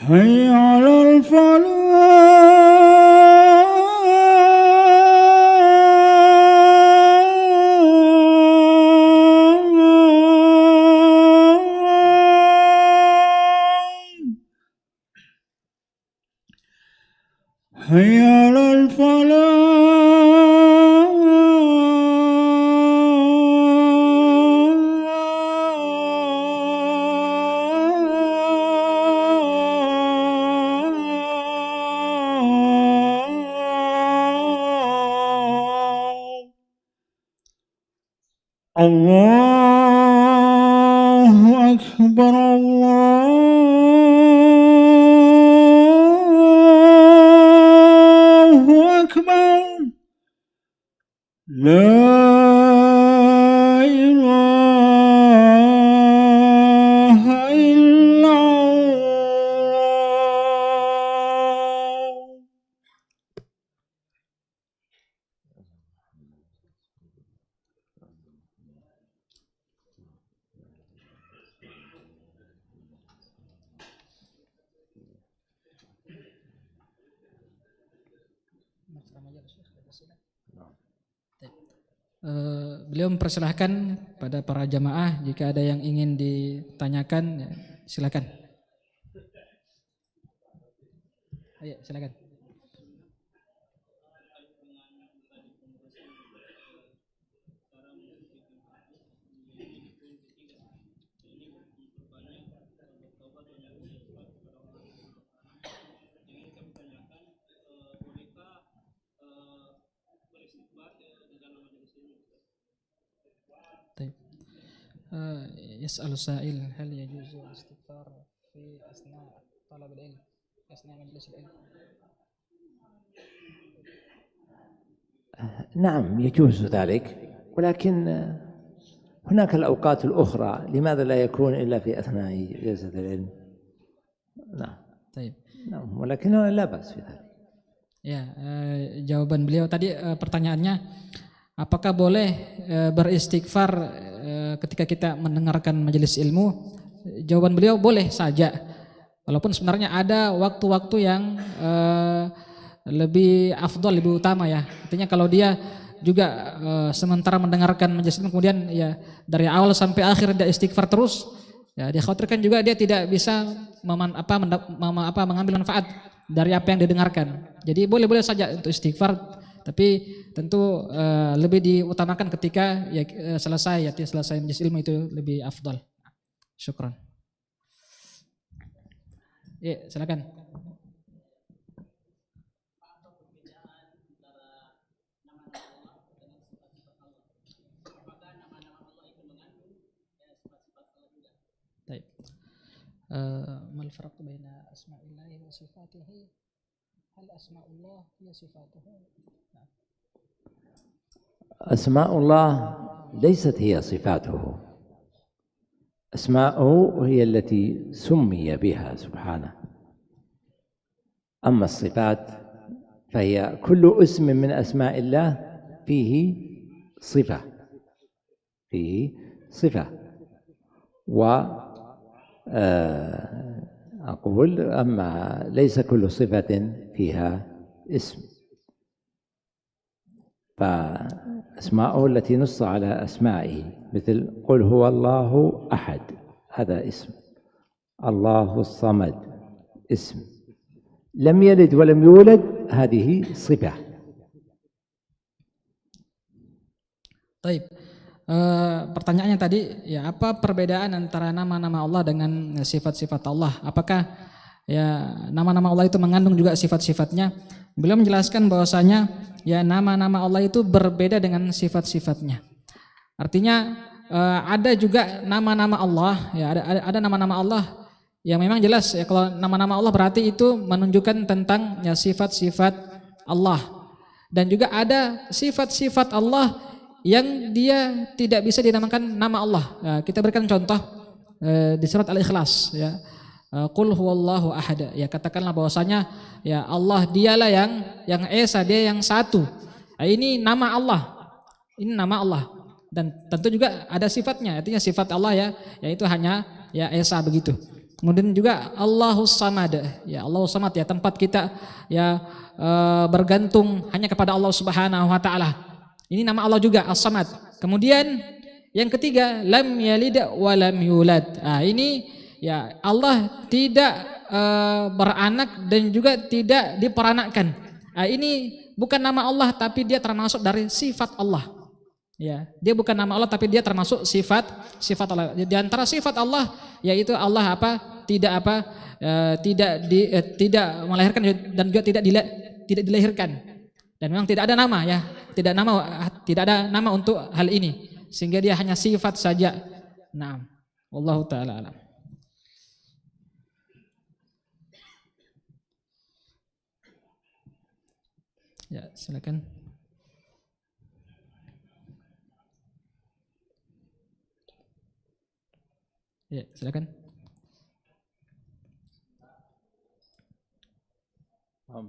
حي على الفلاح حي على الفلاح الله أكبر الله أكبر لا إله إلا الله Beliau mempersilahkan pada para jamaah jika ada yang ingin ditanyakan, ya, silakan. Ayo, silakan. يسأل السائل هل يجوز الاستغفار في أثناء طلب العلم أثناء مجلس العلم؟ نعم يجوز ذلك، ولكن هناك الأوقات الأخرى لماذا لا يكون إلا في أثناء جلسة العلم؟ نعم. طيب. نعم ولكن لا بأس في ذلك. Ya, jawaban beliau tadi pertanyaannya, apakah boleh beristighfar ketika kita mendengarkan majelis ilmu? Jawaban beliau boleh saja, walaupun sebenarnya ada waktu-waktu yang lebih afdol, lebih utama ya. Artinya kalau dia juga sementara mendengarkan majelis ilmu kemudian ya dari awal sampai akhir dia istighfar terus, ya dia khawatirkan juga dia tidak bisa mengambil manfaat dari apa yang didengarkan. Jadi boleh-boleh saja untuk istighfar, tapi tentu lebih diutamakan ketika ya selesai majelis ilmu, itu lebih afdal. Syukran. Ya, silakan. Baik. Mal farq baina asma'illahi wa sifatihi? Hal asma'ullah hiya sifatuhu? أسماء الله ليست هي صفاته، أسماؤه هي التي سمي بها سبحانه، أما الصفات فهي كل اسم من أسماء الله فيه صفة، وأقول أما ليس كل صفة فيها اسم، فأسماءه التي نص على أسمائه مثل قل هو الله أحد، هذا اسم. الله الصمد اسم. لم يلد ولم يولد، هذه صفة. Baik. Pertanyaannya tadi, ya apa perbedaan antara nama-nama Allah dengan sifat-sifat Allah? Apakah ya nama-nama Allah itu mengandung juga sifat-sifatnya? Beliau menjelaskan bahwasanya ya nama-nama Allah itu berbeda dengan sifat-sifatnya. Artinya ada juga nama-nama Allah, ya ada nama-nama Allah yang memang jelas ya, kalau nama-nama Allah berarti itu menunjukkan tentang ya sifat-sifat Allah. Dan juga ada sifat-sifat Allah yang dia tidak bisa dinamakan nama Allah. Ya, kita berikan contoh di surat Al-Ikhlas ya. Qul huwallahu ahad. Ya katakanlah bahwasanya ya Allah dialah yang esa, dia yang satu. Nah, ini nama Allah. Ini nama Allah. Dan tentu juga ada sifatnya, artinya sifat Allah ya, yaitu hanya ya esa begitu. Kemudian juga Allahus Samad. Ya Allahus Samad ya tempat kita ya bergantung hanya kepada Allah Subhanahu wa taala. Ini nama Allah juga As-Samad. Kemudian yang ketiga lam yalid wa lam yulad. Nah, ini ya Allah tidak beranak dan juga tidak diperanakkan. Nah, ini bukan nama Allah tapi dia termasuk dari sifat Allah. Ya, dia bukan nama Allah tapi dia termasuk sifat Allah. Di antara sifat Allah yaitu Allah apa? Tidak melahirkan dan juga tidak dilahirkan. Dan memang tidak ada nama ya, tidak ada nama untuk hal ini, sehingga dia hanya sifat saja. Nah, wallahu taala alam. Ya, silakan. Ya, silakan. طيب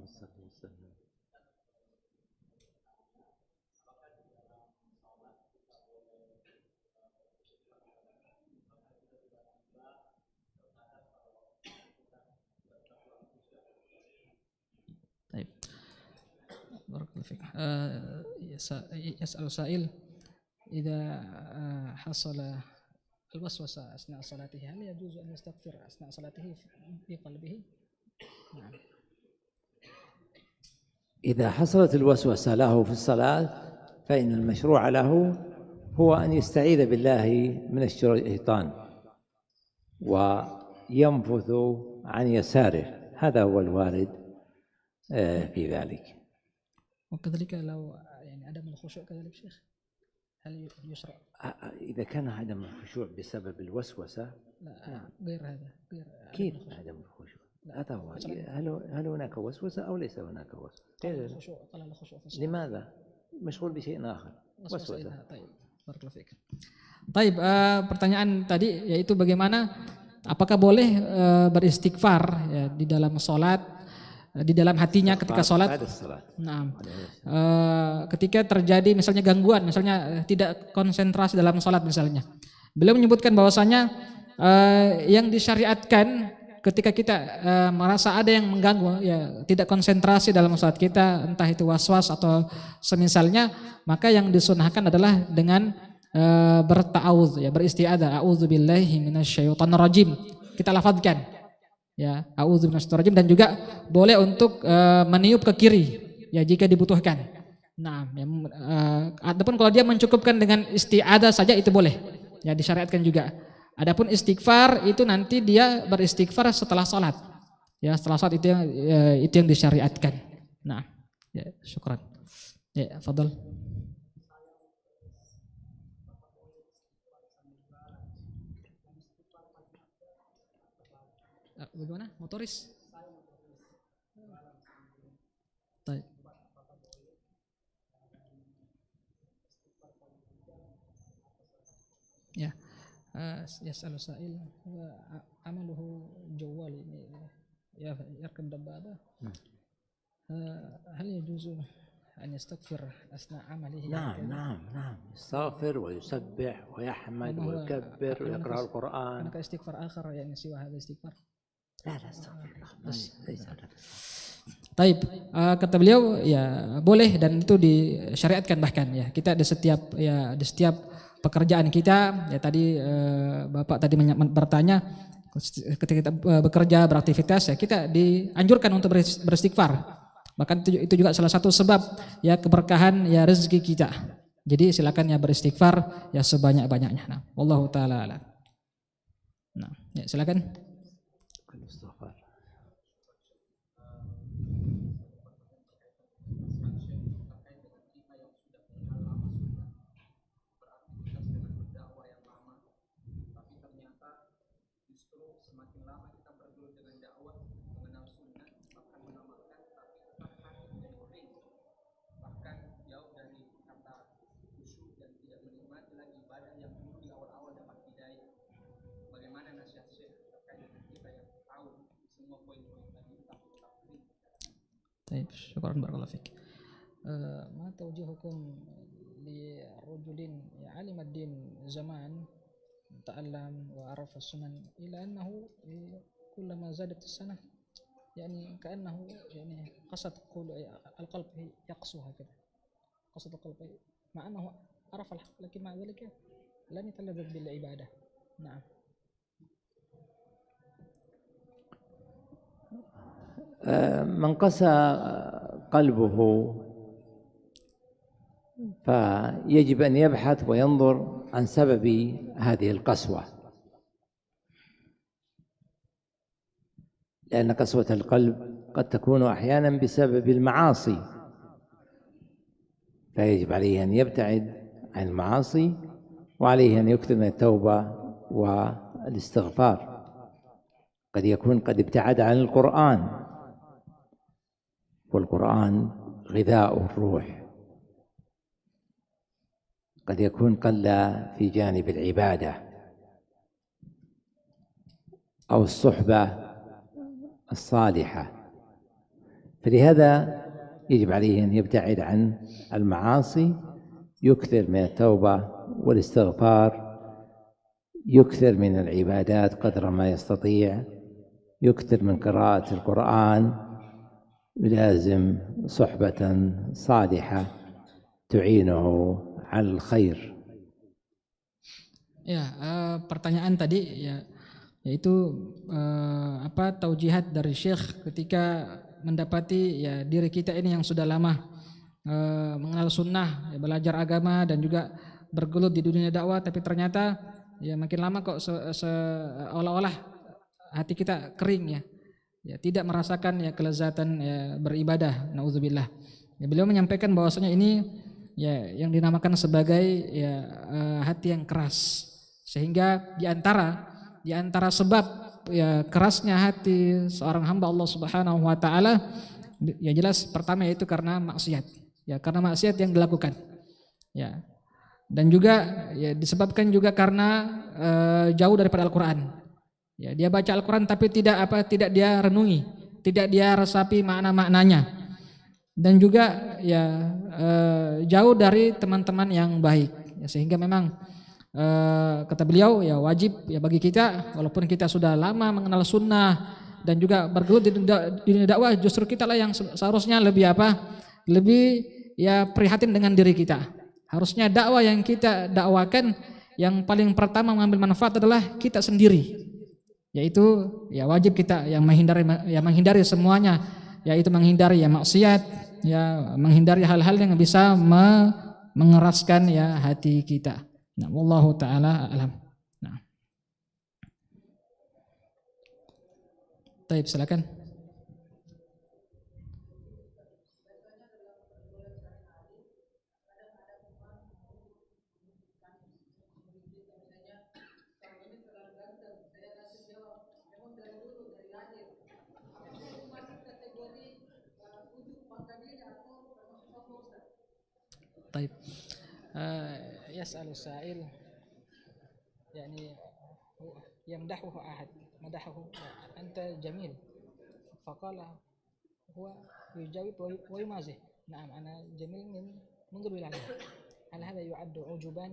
بارك الله فيك. يسأل سائل إذا حصل الوسوسة أثناء صلاته هل يجوز أن يستغفر أثناء صلاته في قلبه؟ نعم. إذا حصلت الوسوسة له في الصلاة فإن المشروع له هو أن يستعيذ بالله من الشيطان وينفث عن يساره، هذا هو الوارد في ذلك. وكذلك لو يعني عدم الخشوع كذلك شيخ، هل يشرع؟ إذا كان عدم الخشوع بسبب الوسوسة لا غير هذا، غير كيف عدم الخشوع؟ هذا هو. هل هناك وسوسة أو ليس هناك وسوسة؟ لماذا؟ مشغول بشيء آخر. وسوسة. طيب بارك الله فيك. طيب pertanyaan tadi yaitu bagaimana apakah boleh beristighfar ya, di dalam sholat, di dalam hatinya ketika sholat. Nah, ketika terjadi misalnya gangguan, misalnya tidak konsentrasi dalam sholat misalnya. Beliau menyebutkan bahwasanya yang disyariatkan ketika kita merasa ada yang mengganggu, ya tidak konsentrasi dalam sholat kita, entah itu waswas atau semisalnya, maka yang disunahkan adalah dengan berta'awudz, ya beristi'adzah, a'udzubillahi minasyaitonir rajim. Kita lafadzkan, ya a'udzubillahi minasyaitonir rajim, dan juga boleh untuk meniup ke kiri, ya jika dibutuhkan. Nah, ya, adapun kalau dia mencukupkan dengan isti'adzah saja itu boleh, ya disyariatkan juga. Adapun istighfar itu nanti dia beristighfar setelah sholat, ya setelah sholat itu yang disyariatkan. Nah, ya syukran. Ya, fadhal. Bagaimana? Motoris? Baik. Ya, yas'alu sa'il wa amaluhu jawwal ini ya yarkab dabbaba. هل يجوز أن يستغفر أثناء عمله؟ نعم يستغفر ويسبح ويحمد ويكبر ويقرأ القرآن. هناك استغفار آخر يعني سوى هذا الاستغفار؟ لا استغفر الله ليس هذا. Taib, kata beliau ya boleh dan itu disyariatkan bahkan ya kita di setiap pekerjaan kita ya tadi Bapak tadi bertanya ketika kita bekerja beraktivitas ya kita dianjurkan untuk beristighfar, bahkan itu juga salah satu sebab ya keberkahan ya rezeki kita. Jadi silakan ya beristighfar ya sebanyak-banyaknya. Nah, wallahu taala alam. Nah, ya silakan. Baik, syukran barakallahu fik. Ma tawjihukum li rajulin ya alim ad-din zaman ta'allam wa arafa sunan ila annahu kullama zadat as-sanah يعني كأنه يعني قصد القلب يقسو هكذا قصد القلب مع أنه عرف الحق لكن مع ذلك لم يتلذذ بالعبادة. نعم. من قسى قلبه فيجب أن يبحث وينظر عن سبب هذه القسوة، لأن قسوة القلب قد تكون أحيانا بسبب المعاصي، فيجب عليه أن يبتعد عن المعاصي وعليه أن يكثر من التوبة والاستغفار. قد يكون قد ابتعد عن القرآن، والقرآن غذاء الروح، قد يكون قل في جانب العبادة أو الصحبة الصالحة، فلهذا يجب عليه أن يبتعد عن المعاصي، يكثر من التوبة والاستغفار، يكثر من العبادات قدر ما يستطيع، يكثر من قراءة القرآن، يلازم صحبة صالحة تعينه على الخير. Ya, pertanyaan tadi ya yaitu apa taujihat dari Syekh ketika mendapati ya diri kita ini yang sudah lama mengenal sunnah, ya, belajar agama dan juga bergelut di dunia dakwah, tapi ternyata ya makin lama kok seolah-olah hati kita kering ya tidak merasakan ya kelezatan ya beribadah. Nauzubillah. Ya, beliau menyampaikan bahwasanya ini ya yang dinamakan sebagai ya hati yang keras, sehingga di antara sebab ya kerasnya hati seorang hamba Allah Subhanahu wa taala ya jelas pertama yaitu karena maksiat. Ya karena maksiat yang dilakukan. Ya. Dan juga ya disebabkan juga karena jauh daripada Al-Qur'an. Ya, dia baca Al-Qur'an tapi tidak dia renungi, tidak dia resapi makna-maknanya. Dan juga ya jauh dari teman-teman yang baik. Ya, sehingga memang kata beliau ya wajib ya bagi kita walaupun kita sudah lama mengenal sunnah dan juga bergelut di dunia dakwah, justru kita lah yang seharusnya lebih ya prihatin dengan diri kita. Harusnya dakwah yang kita dakwakan yang paling pertama mengambil manfaat adalah kita sendiri, yaitu ya wajib kita yang menghindari semuanya, yaitu menghindari ya maksiat, ya menghindari hal-hal yang bisa mengeraskan ya hati kita. Nah, wallahu taala alam. Nah. Baik, silakan. Baik. Yas'alu sa'il يعني يمدحه أحد مدحه أنت جميل فقال هو يجاوب ويمازح نعم أنا جميل منذ الولادة هل هذا يعد عجبا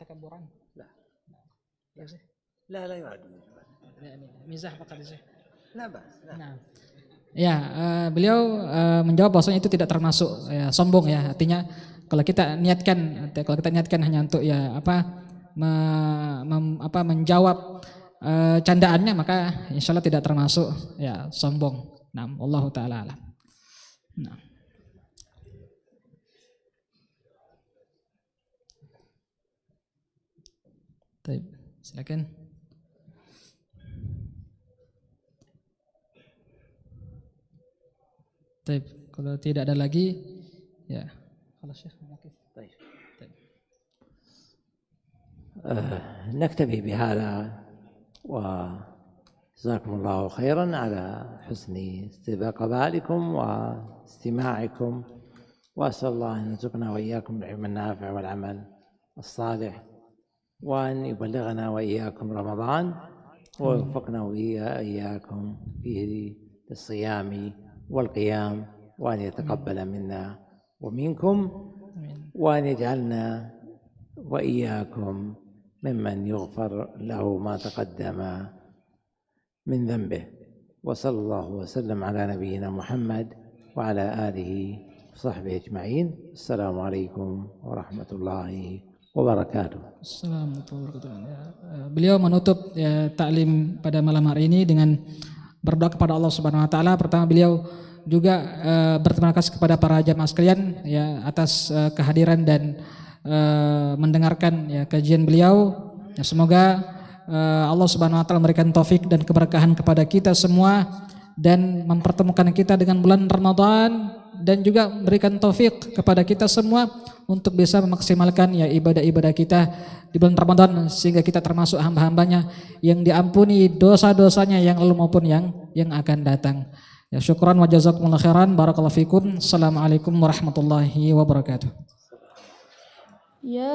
تكبرا؟ لا يا شيخ لا يعد يعني mizah faqat ya Syekh. لا بأس Nah. Ya, beliau menjawab bahwasanya itu tidak termasuk ya, sombong ya. Artinya kalau kita niatkan hanya untuk ya menjawab candaannya maka insya Allah tidak termasuk ya sombong. Nah, Allahu taala alam. Nah. Baik, silakan. Baik, kalau tidak ada lagi ya. Kalau Syekh mungkin. طيب نكتفي بهذا وجزاكم الله خيرا على حسن استقبالكم واستماعكم وأسأل الله أن يرزقنا وإياكم العلم النافع والعمل الصالح وأن يبلغنا وإياكم رمضان ويوفقنا وإياكم فيه للصيام والقيام وأن يتقبل منا ومنكم وأن يجعلنا وإياكم ممن يغفر له ما تقدم من ذنبه وصلى الله وسلم على نبينا محمد وعلى آله وصحبه أجمعين السلام عليكم ورحمة الله wabarakatuh. Assalamualaikum warahmatullahi wabarakatuh. Beliau menutup ya, taklim pada malam hari ini dengan berdoa kepada Allah Subhanahu wa taala. Pertama beliau juga berterima kasih kepada para jamaah sekalian ya atas kehadiran dan mendengarkan ya kajian beliau. Ya, semoga Allah Subhanahu wa taala memberikan taufik dan keberkahan kepada kita semua dan mempertemukan kita dengan bulan Ramadan dan juga memberikan taufik kepada kita semua untuk bisa memaksimalkan ya ibadah-ibadah kita di bulan Ramadan sehingga kita termasuk hamba-hambanya yang diampuni dosa-dosanya yang lalu maupun yang akan datang. Ya syukran wa jazakumullah khairan barakallahu fikum. Assalamualaikum warahmatullahi wabarakatuh. Ya